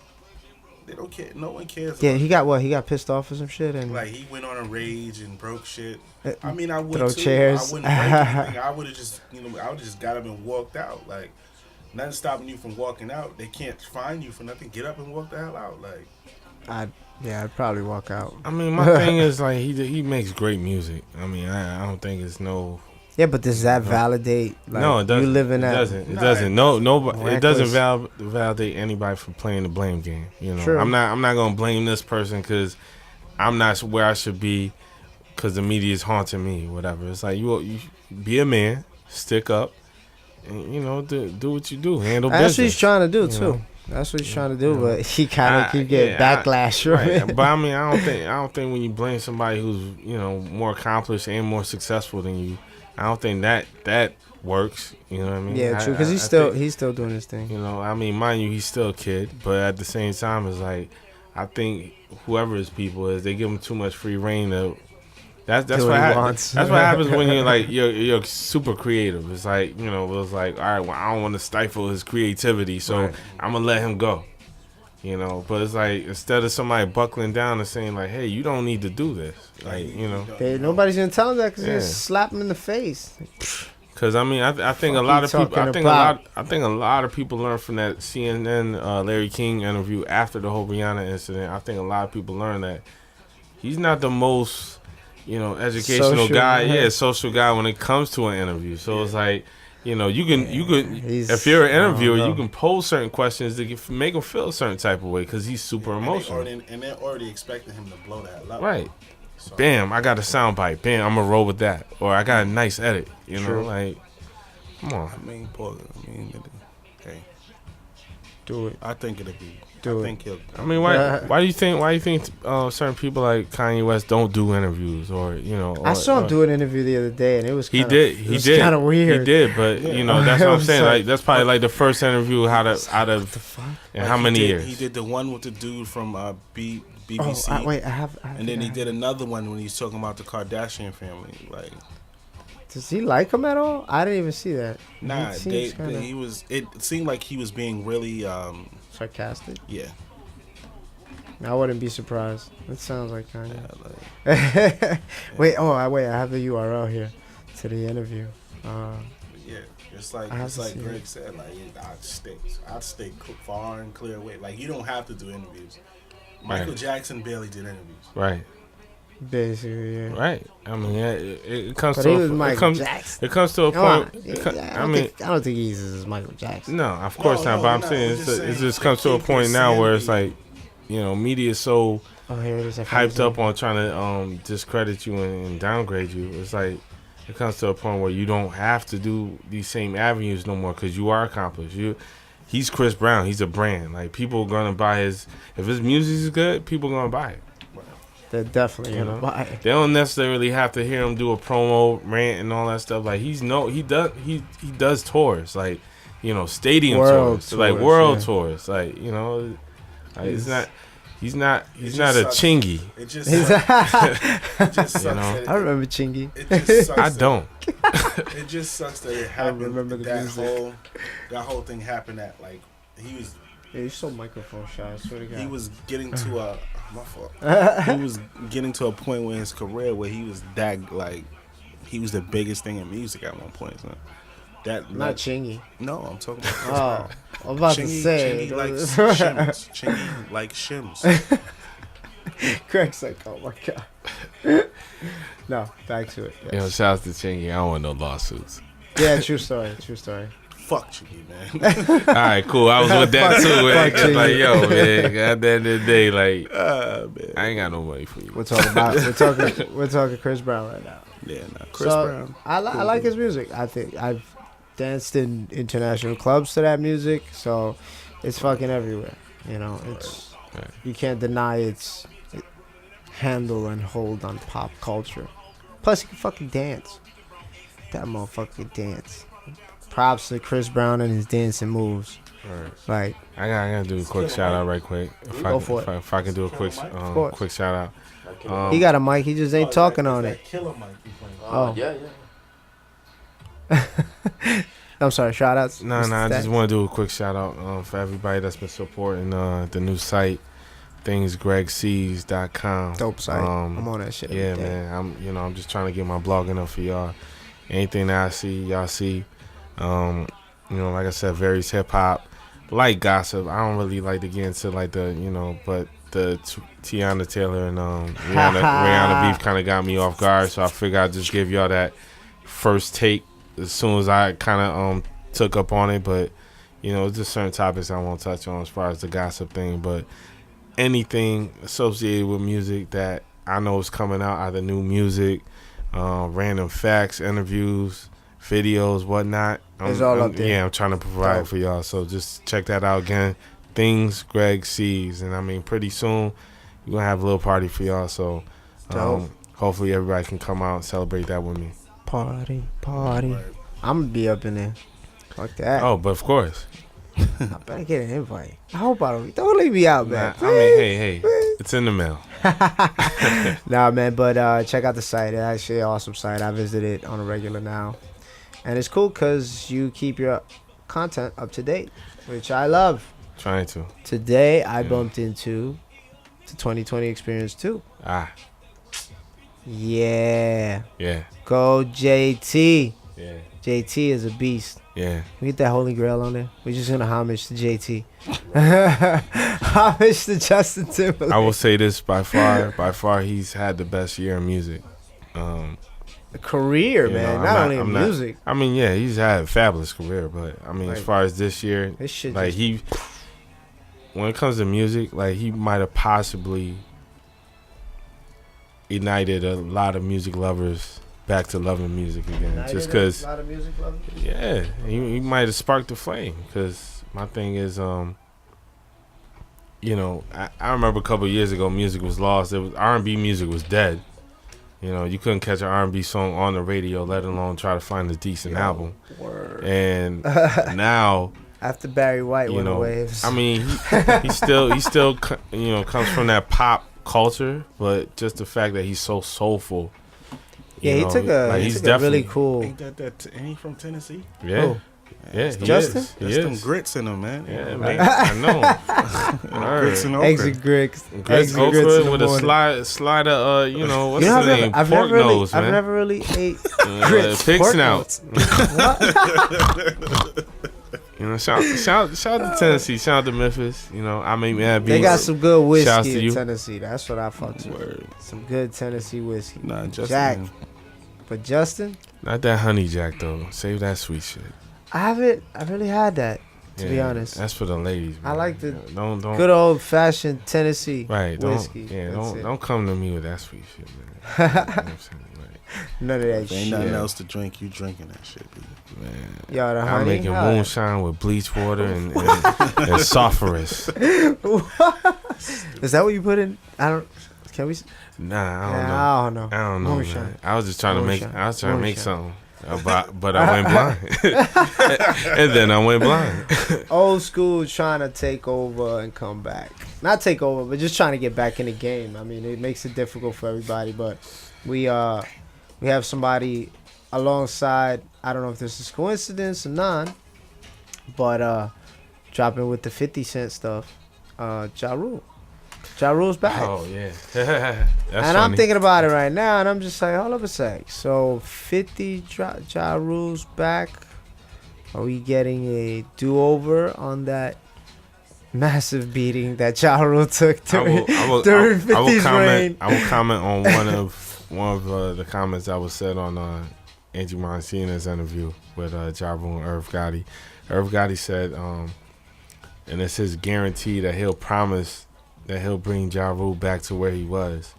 They don't care. No one cares. Yeah, about he got what? He got pissed off or some shit, and Like he went on a rage and broke shit. Uh, I mean, I would throw too. chairs. I wouldn't break anything. I would have just, I would have just got up and walked out. Like nothing stopping you from walking out. They can't fine you for nothing. Get up and walk the hell out. Like I'd probably walk out. I mean, my thing is like he makes great music. I mean, I don't think it's no. Yeah, but does that validate? Like, No, it doesn't. You live in that. It doesn't. It Nah, doesn't. No. It doesn't reckless. validate anybody for playing the blame game. You know, True. I'm not gonna blame this person because I'm not where I should be because the media is haunting me. Whatever. It's like you be a man, stick up, and do what you do. Handle That's what business. he's trying to do you too. know. That's what he's trying to do, but he kind of keep getting backlash from Right. it. But I mean, I don't think when you blame somebody who's more accomplished and more successful than you, I don't think that works. You know what I mean? Yeah, true. Because I he's still doing his thing. I mean, mind you, he's still a kid, but at the same time, it's like I think whoever his people is, they give him too much free reign to. That's Do what what he happens. wants. That's what happens when you're like you're super creative. It's like it's like all right, well, I don't want to stifle his creativity, so Right. I'm gonna let him go. But it's like instead of somebody buckling down and saying like, hey, you don't need to do this, like Nobody's gonna tell him that because Yeah. they slap him in the face. Because I mean, I think a Fuck lot you of people. talking about? I think a lot of people learned from that CNN Larry King interview after the whole Rihanna incident. I think a lot of people learned that he's not the most educational Social, guy. yeah. Yeah, social guy when it comes to an interview. So it's like you can He's- if you're an I don't interviewer, know. you can pose certain questions to make him feel a certain type of way because he's super emotional. And they're already expecting him to blow that level. Right. So, Bam, I got a sound bite. Bam, I'm gonna roll with that. Or I got a nice edit. True. Like, come on. I mean, hey, Do it. I think it'll be. Do I it. think he'll. I mean, why do you think certain people like Kanye West don't do interviews or I saw him do an interview the other day, and it was He kinda, did. It He was did. kind of weird. He did, but that's what I'm saying. Like that's probably like the first interview out of The fuck? in Like, how he many did- years? He did the one with the dude from BBC. Oh, wait, I have. And then he did another one when he was talking about the Kardashian family. Like, Does he like him at all? I didn't even see that. nah, It seems kinda he was. It seemed like he was being really, sarcastic. yeah. I wouldn't be surprised. It sounds like Kanye. Like, Wait, I have the URL here to the interview. yeah, it's like I have to see Greg said. Like, I'd stay far and clear away. Like, you don't have to do interviews. Michael Right. Jackson barely did interviews. Right, Basically, yeah. right. I mean, it comes But to he a, was it Michael comes Jackson. it comes to a Come on. point. I don't think he's as Michael Jackson. No, of course No, not. But I'm no, saying I'm just it saying, just like, comes to a keep point it now where it's sanity. like, media is so Oh, here it is. I found hyped it. up on trying to discredit you and downgrade you. It's like it comes to a point where you don't have to do these same avenues no more because you are accomplished. He's Chris Brown. He's a brand. Like people are gonna buy if his music is good, people are gonna buy it. They're definitely You gonna know? buy it. They don't necessarily have to hear him do a promo rant and all that stuff. Like he does tours like stadium World tours, like tours, world yeah. tours, like it's not. He's not a just sucks. chingy. It just it just sucks. That I remember Chingy. it just sucks. I that- don't. It just sucks that it happened. remember the that music. whole thing happened at like he was Yeah, you're so microphone shy. I swear to God. he was getting to a my fault. He was getting to a point in his career where he was he was the biggest thing in music at one point. So Not Chingy. no, I'm talking about Chris Brown. Oh, I'm about to Chingy, say. Chingy likes shims. Chingy like shims. Craig's like, oh my God. No, back to it. Yes. Shout out to Chingy. I don't want no lawsuits. Yeah, true story. True story. fuck Chicky, man. All right, cool. I was with that too. Man. Fuck Like, you. yo, man. At the end of the day, like, Man. I ain't got no money for you. We're talking Chris Brown right now. Yeah, nah. Chris So, Brown. I like his music. I think I've danced in international clubs to that music, so it's fucking everywhere. You know, it's Right. you can't deny its handle and hold on pop culture. Plus, he can fucking dance. That motherfucker can dance. Props to Chris Brown and his dancing moves. Right. Like, I gotta do a quick shout out right quick. Go for it. If I can do a quick course. quick shout out. he got a mic, he just ain't talking on it. Killer Mike. You playing? Oh. Yeah. I'm sorry, shout outs. No, I just want to do a quick shout out for everybody that's been supporting the new site, thingsgregsees.com. Dope site. I'm on that shit. Yeah, every day. man. I'm just trying to get my blogging up for y'all. Anything that I see, y'all see. Like I said, various hip hop, like gossip. I don't really like to get into like the, but the Tiana Taylor and Rihanna beef kind of got me off guard. So I figured I'd just give y'all that first take as soon as I kind of took up on it. But it's just certain topics I won't touch on as far as the gossip thing. But anything associated with music that I know is coming out, either new music, random facts, interviews, videos, whatnot. It's all up there. Yeah, I'm trying to provide for y'all. So just check that out again. Things Greg Sees. And I mean, pretty soon we're going to have a little party for y'all. So hopefully everybody can come out and celebrate that with me. Party. I'm gonna be up in there. Fuck that. Oh, but of course. I better get an invite. I hope I don't leave me out, man. Nah, I mean, hey, it's in the mail. Nah, man, but check out the site. It's actually an awesome site. I visit it on a regular now. And it's cool because you keep your content up to date, which I love. Trying to. Today, I bumped into the 2020 Experience 2. Yeah. Yeah. Go JT. Yeah. JT is a beast. Yeah. We get that Holy Grail on there. We're just going to homage to JT. Homage to Justin Timberlake. I will say this, by far, he's had the best year in music. Career, man. Not only in music. I mean, yeah, he's had a fabulous career, but I mean, as far as this year, this shit like when it comes to music, like he might have possibly ignited a lot of music lovers back to loving music again. Just because, yeah, he might have sparked the flame. Because my thing is, I remember a couple of years ago, music was lost. It was R&B music was dead. You couldn't catch an R&B song on the radio, let alone try to find a decent album. Word. And now, after Barry White went away, I mean, he still comes from that pop culture, but just the fact that he's so soulful. He took a really cool. Ain't he from Tennessee? Yeah. Oh. Yeah, Justin? There's some grits in him, man. Yeah, man. I know. Grits and okra. Exit grits. Grits okra with a slider, what's his name? Pork nose, man. I've never really ate grits. Pig pork snout. Shout out to Tennessee. Shout out to Memphis. I mean, they got some good Shouts to whiskey you. in Tennessee. That's what I fucks with. Some good Tennessee whiskey. Nah, Justin. Jack. But Justin? Not that honey Jack, though. Save that sweet shit. I really had that, to be honest. That's for the ladies, man. I like the don't good old fashioned Tennessee whiskey. Don't come to me with that sweet shit, man. You know what I'm saying? None of that If shit. ain't nothing else to drink, you drinking that shit, dude. Man, Yo, the I'm honey? making How? moonshine with bleach water and sulfurous. Is that what you put in? Can we? Nah, I don't know. I don't know. Moonshine. Man. I was just trying to make something. But I went blind. And then I went blind. Old school trying to take over and come back. Not take over, but just trying to get back in the game. I mean, it makes it difficult for everybody, but we have somebody alongside. I don't know if this is coincidence or not, but dropping with the 50 Cent stuff. Ja Rule. Ja Rule's back. Oh yeah. And funny. I'm thinking about it right now, and I'm just like, hold up a sec. So 50 Ja Rule's back. Are we getting a do-over on that massive beating that Ja Rule took during 50's reign? I will comment on one of the comments that was said on Angie Monsina's interview with Ja Rule and Irv Gotti. Irv Gotti said, and it's his guarantee that he'll promise that he'll bring Ja Rule back to where he was.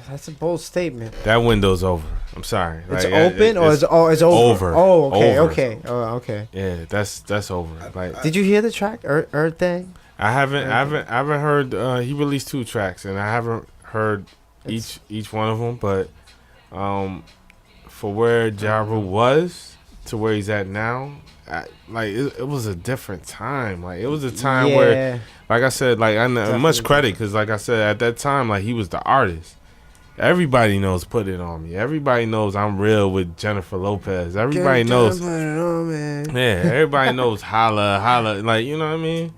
That's a bold statement. That window's over. I'm sorry. It's Like, open or it's over? Over. Oh, okay, Over. okay. Oh, okay. Yeah, that's over. Like, Did you hear the track Earth Thing? I haven't heard. He released 2 tracks, and I haven't heard each one of them. But for where Ja Rule was to where he's at now, it was a different time. Like, it was a time where, like I said, like, much credit, because like I said, at that time, like, he was the artist. Everybody knows Put It On Me. Everybody knows I'm Real with Jennifer Lopez. Everybody knows. Put it on, man. Yeah, everybody knows Holla, Holla. Like, you know what I mean?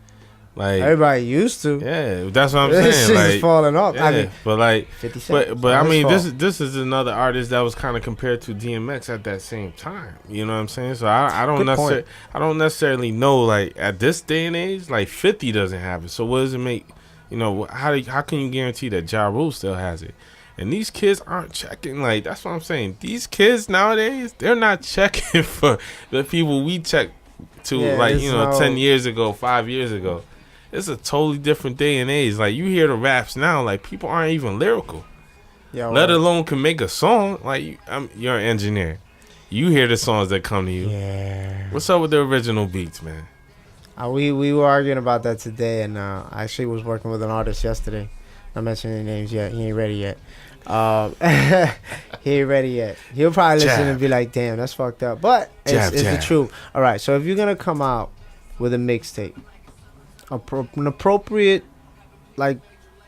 Like, Everybody used to. yeah, that's what I'm This saying. shit Like, is falling off. yeah, I mean, but like, 50 Cent. but I mean, His this is another artist that was kind of compared to DMX at that same time. You know what I'm saying? So I don't necessarily know, like, at this day and age, like 50 doesn't have it. So what does it make? You know, how can you guarantee that Ja Rule still has it? And these kids aren't checking. Like, that's what I'm saying. These kids nowadays, they're not checking for the people we check to, Yeah, like, it's you know, no- 10 years ago, 5 years ago. It's a totally different day and age. Like, you hear the raps now, like, people aren't even lyrical. Yo, Let alone can make a song. Like, you're an engineer. You hear the songs that come to you. Yeah. What's up with the original beats, man? We were arguing about that today, and I actually was working with an artist yesterday. Not mentioning any names yet. He ain't ready yet. He ain't ready yet. He'll probably listen and be like, "Damn, that's fucked up." But it's the truth. All right. So if you're gonna come out with a mixtape, an appropriate like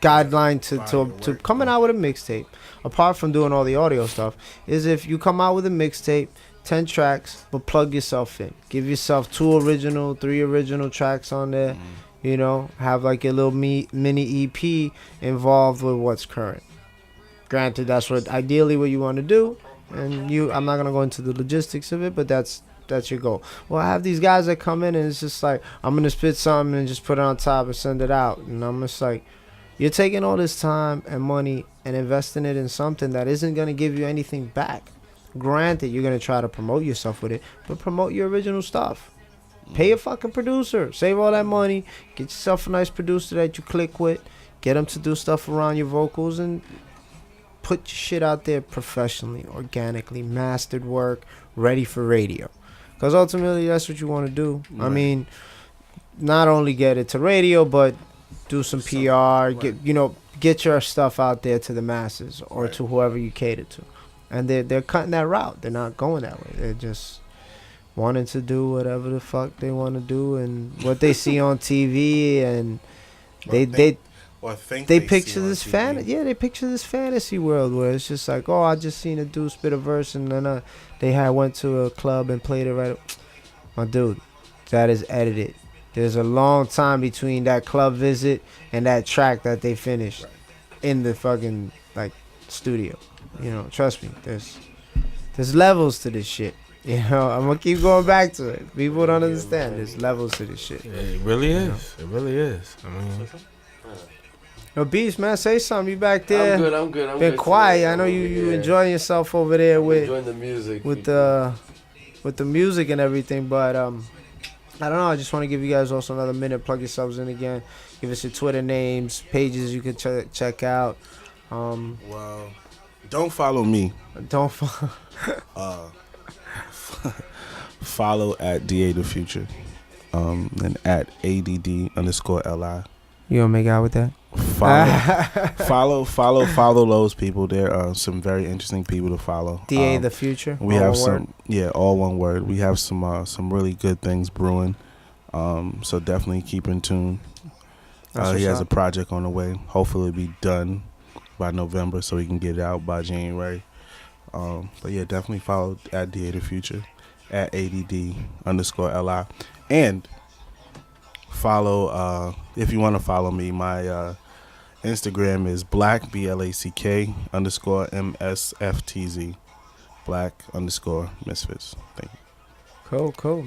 guideline to coming out with a mixtape, apart from doing all the audio stuff, is if you come out with a mixtape, 10 tracks, but plug yourself in. Give yourself 2 original, 3 original tracks on there. You know, have like a little mini EP involved with what's current. Granted, that's ideally what you want to do, and I'm not gonna go into the logistics of it, but that's your goal. Well, I have these guys that come in and it's just like, I'm gonna spit something and just put it on top and send it out, and I'm just like, you're taking all this time and money and investing it in something that isn't gonna give you anything back. Granted, you're gonna try to promote yourself with it, but promote your original stuff. Pay a fucking producer. Save all that money. Get yourself a nice producer that you click with. Get them to do stuff around your vocals and put your shit out there professionally, organically, mastered work, ready for radio. Because ultimately, that's what you want to do. Right. I mean, not only get it to radio, but do some PR. Get your stuff out there to the masses or to whoever you cater to. And they're cutting that route. They're not going that way. They're just wanting to do whatever the fuck they want to do and what they see on TV, and they picture this they picture this fantasy world where it's just like, oh, I just seen a dude spit a verse and then they went to a club and played it right. My dude, that is edited. There's a long time between that club visit and that track that they finished in the fucking like studio. You know, trust me. There's levels to this shit. You know, I'm gonna keep going back to it. People don't understand. There's levels to this shit. Yeah, it really is. It really is. I mean, yo, Beast, man, say something. You back there? I'm good. I'm been good quiet. today. I know you enjoying yourself over there enjoying the music with the music and everything. But I don't know. I just want to give you guys also another minute. Plug yourselves in again. Give us your Twitter names, pages you can check out. Well, don't follow me. Don't follow at DA the Future, and at ADD_LI. You gonna make out with that? Follow those people. There are some very interesting people to follow. DA the Future. We have some, all one word. We have some really good things brewing. So definitely keep in tune. He has a project on the way. Hopefully it'll be done by November so we can get it out by January. But yeah, definitely follow at DA the Future, at ADD_LI, and follow if you want to follow me. My Instagram is black BLACK_MSFTZ, black_misfits. Thank you. Cool.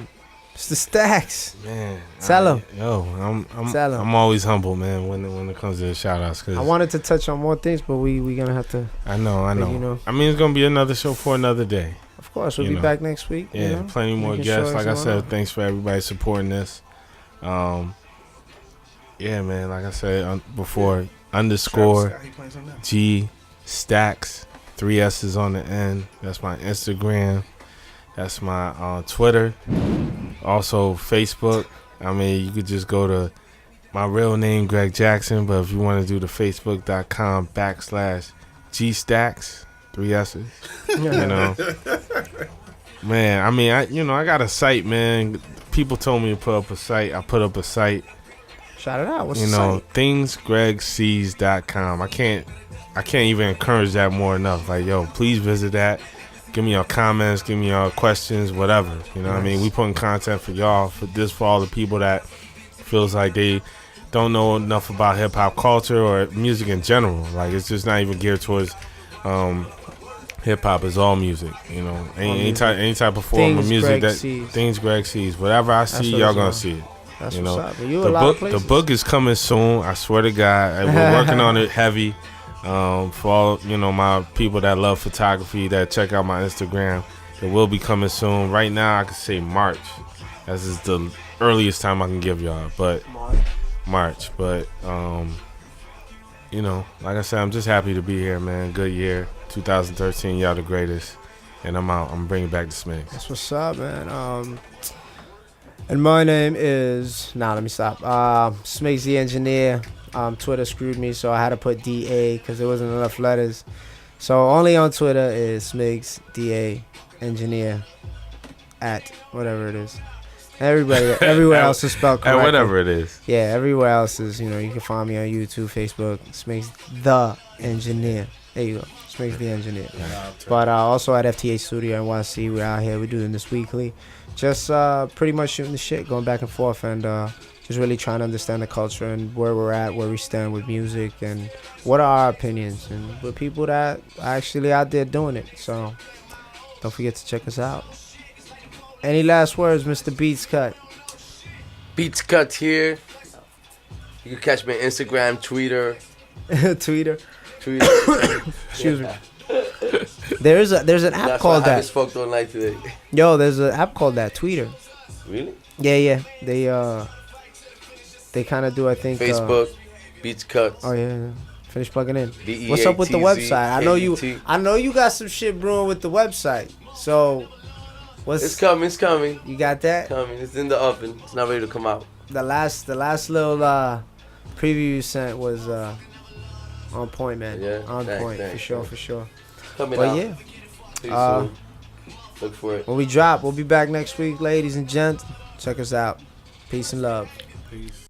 It's the Stacks. Man, Tell him. I'm always humble, man, when it comes to the shout outs. Cause I wanted to touch on more things, but we gonna have to. I know. You know. I mean, it's gonna be another show for another day. Of course, we'll You be know. back next week. Yeah, you know? plenty more Making guests. sure Like I it's said, going on. thanks for everybody supporting this. Yeah, man. Like I said before, underscore Scott, he playing something now. G Stacks, 3 S's on the end. That's my Instagram. That's my Twitter. Also Facebook. I mean, you could just go to my real name, Greg Jackson. But if you want to do the Facebook.com/G Stacks, 3 S's. You know, man. I mean, I got a site, man. People told me to put up a site. I put up a site. Shout it out. What's You the know, site? thingsgregsees.com. I can't even encourage that more enough. Like, yo, please visit that. Give me your comments, give me your questions, whatever. You know what I mean? We putting content for y'all, for all the people that feels like they don't know enough about hip hop culture or music in general. Like, it's just not even geared towards hip hop. It's all music. You know, any type of form of Things music Greg that sees. things Greg sees. Whatever I see, what y'all it's gonna on. see it. That's You what's know, up. You a lot of the places. book is coming soon. I swear to God, and we're working on it heavy. For all my people that love photography, that check out my Instagram, it will be coming soon. Right now, I can say March. This is the earliest time I can give y'all, but March. But like I said, I'm just happy to be here, man. Good year, 2013. Y'all the greatest, and I'm out. I'm bringing back the Smigs. That's what's up, man. And my name is let me stop. Smigs The Engineer. Twitter screwed me, so I had to put DA because there wasn't enough letters. So only on Twitter is Smigs DA Engineer at whatever it is. Everywhere else is spelled correctly. Whatever it is. Yeah, everywhere else is, you can find me on YouTube, Facebook, Smigs The Engineer. There you go, Smigs The Engineer. But also at FTH Studio NYC, we're out here. We're doing this weekly. Just pretty much shooting the shit, going back and forth, and just really trying to understand the culture and where we're at, where we stand with music, and what are our opinions, and with people that are actually out there doing it. So don't forget to check us out. Any last words, Mr. Beats Cut? Beats Cut here. You can catch me on Instagram, Twitter. Tweeter. Excuse me. Yeah. There's an app That's called why I that. spoke all night today. Yo, there's an app called that, Tweeter. Really? Yeah. They kind of do, I think. Facebook, Beats Cuts. Oh yeah. Finish plugging in. BEATZ, What's up with the website? I know you. KUT. I know you got some shit brewing with the website. So, It's coming. It's coming. You got that? Coming. It's in the oven. It's not ready to come out. The last little preview you sent was on point, man. Yeah, On thanks, point thanks, for sure. Coming But out. yeah, Pretty soon. Look for it. when we drop, we'll be back next week, ladies and gents. Check us out. Peace and love. Peace.